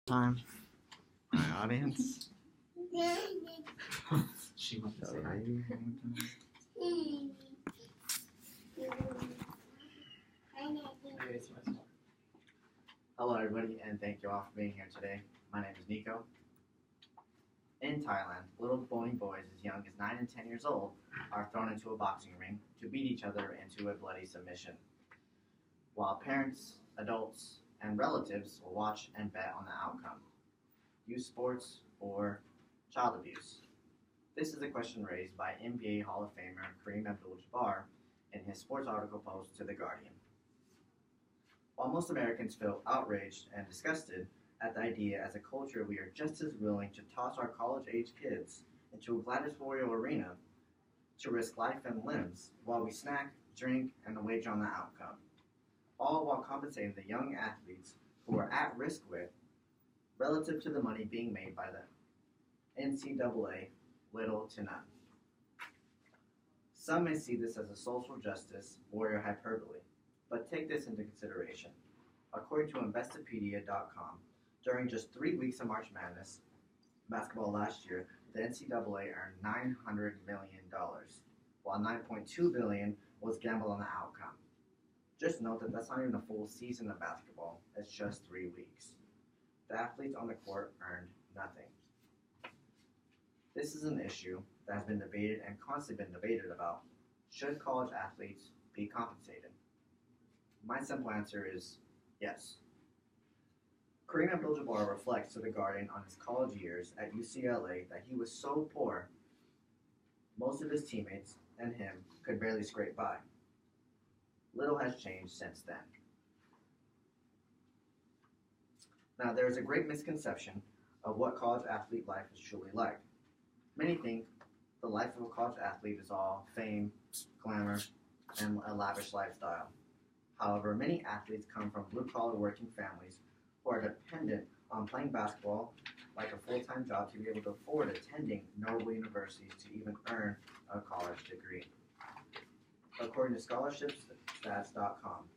Time, my audience. She wants to say hi. Alrighty. Hello, everybody, and thank you all for being here today. My name is Nico. In Thailand, little bony boys as young as 9 and 10 years old are thrown into a boxing ring to beat each other into a bloody submission, while parents, adults, and relatives will watch and bet on the outcome. Youth sports or child abuse? This is a question raised by NBA Hall of Famer Kareem Abdul-Jabbar in his sports article post to The Guardian. While most Americans feel outraged and disgusted at the idea, as a culture we are just as willing to toss our college-age kids into a gladiatorial arena to risk life and limbs while we snack, drink, and wager on the outcome, all while compensating the young athletes who are at risk with relative to the money being made by the NCAA, little to none. Some may see this as a social justice warrior hyperbole, but take this into consideration. According to Investopedia.com, during just 3 weeks of March Madness basketball last year, the NCAA earned $900 million, while $9.2 billion was gambled on the outcome. Just note that that's not even a full season of basketball, it's just 3 weeks. The athletes on the court earned nothing. This is an issue that has been debated and constantly been debated about. Should college athletes be compensated? My simple answer is yes. Kareem Abdul-Jabbar reflects to The Guardian on his college years at UCLA that he was so poor, most of his teammates and him could barely scrape by. Little has changed since then. Now, there is a great misconception of what college athlete life is truly like. Many think the life of a college athlete is all fame, glamour, and a lavish lifestyle. However, many athletes come from blue-collar working families who are dependent on playing basketball like a full-time job to be able to afford attending notable universities to even earn a college degree. According to scholarshipstats.com,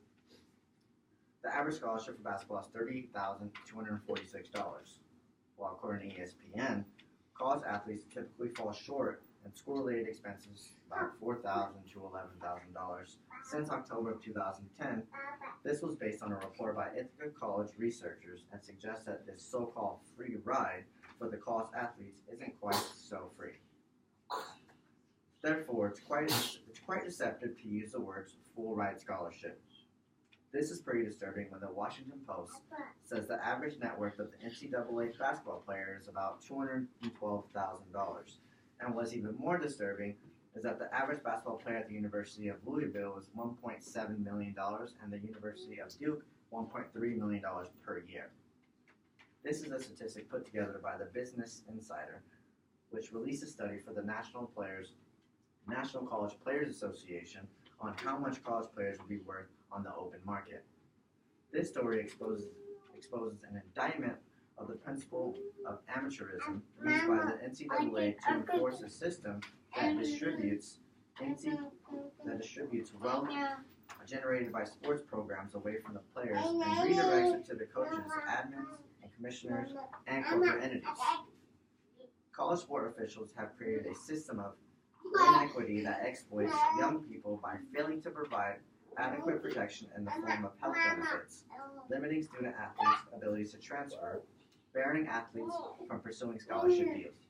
the average scholarship for basketball is $38,246, while according to ESPN, college athletes typically fall short in school-related expenses about $4,000 to $11,000 since October of 2010. This was based on a report by Ithaca College researchers and suggests that this so-called free ride for the college athletes isn't quite so free. Therefore, it's quite deceptive to use the words full ride scholarship. This is pretty disturbing when the Washington Post says the average net worth of the NCAA basketball player is about $212,000. And what's even more disturbing is that the average basketball player at the University of Louisville is $1.7 million and the University of Duke $1.3 million per year. This is a statistic put together by the Business Insider, which released a study for the National College Players Association on how much college players would be worth on the open market. This story exposes an indictment of the principle of amateurism used by the NCAA to enforce a system that distributes wealth generated by sports programs away from the players and redirects it to the coaches, admins, and commissioners, and corporate entities. College sport officials have created a system of inequity that exploits young people by failing to provide adequate protection in the form of health benefits, limiting student athletes' abilities to transfer, barring athletes from pursuing sponsorship deals,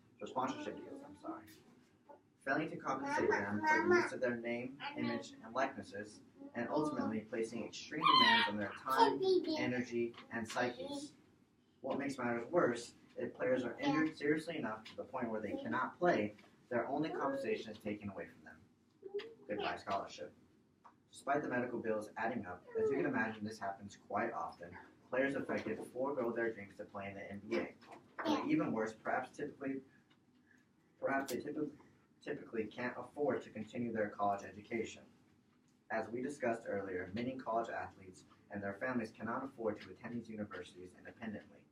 failing to compensate them for the use of their name, image, and likenesses, and ultimately placing extreme demands on their time, energy, and psyches. What makes matters worse, if players are injured seriously enough to the point where they cannot play, their only compensation is taken away from them. Goodbye scholarship. Despite the medical bills adding up, as you can imagine, this happens quite often. Players affected forego their dreams to play in the NBA. Or even worse, perhaps they typically can't afford to continue their college education. As we discussed earlier, many college athletes and their families cannot afford to attend these universities independently.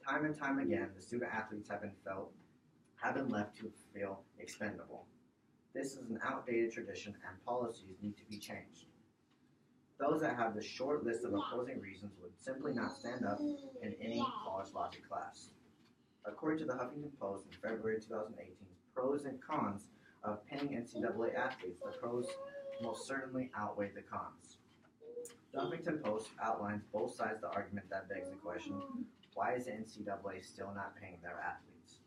Time and time again, the student athletes have been left to feel expendable. This is an outdated tradition and policies need to be changed. Those that have the short list of opposing reasons would simply not stand up in any college logic class. According to the Huffington Post in February 2018, pros and cons of paying NCAA athletes, the pros most certainly outweigh the cons. The Huffington Post outlines both sides of the argument that begs the question, why is the NCAA still not paying their athletes?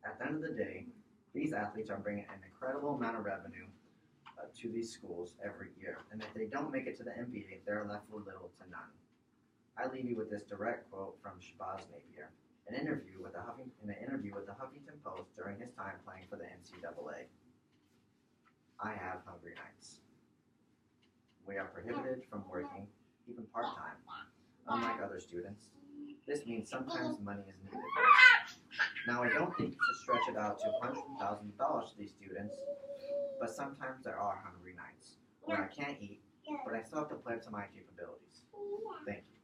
At the end of the day, these athletes are bringing an incredible amount of revenue to these schools every year, and if they don't make it to the NBA, they're left with little to none. I leave you with this direct quote from Shabazz Napier, in an interview with the Huffington Post during his time playing for the NCAA. I have hungry nights. We are prohibited from working, even part-time, unlike other students. This means sometimes money is needed. Now, I don't think you should stretch it out to hundreds of thousands of dollars to these students, but sometimes there are hungry nights where I can't eat, but I still have to play up to my capabilities. Thank you.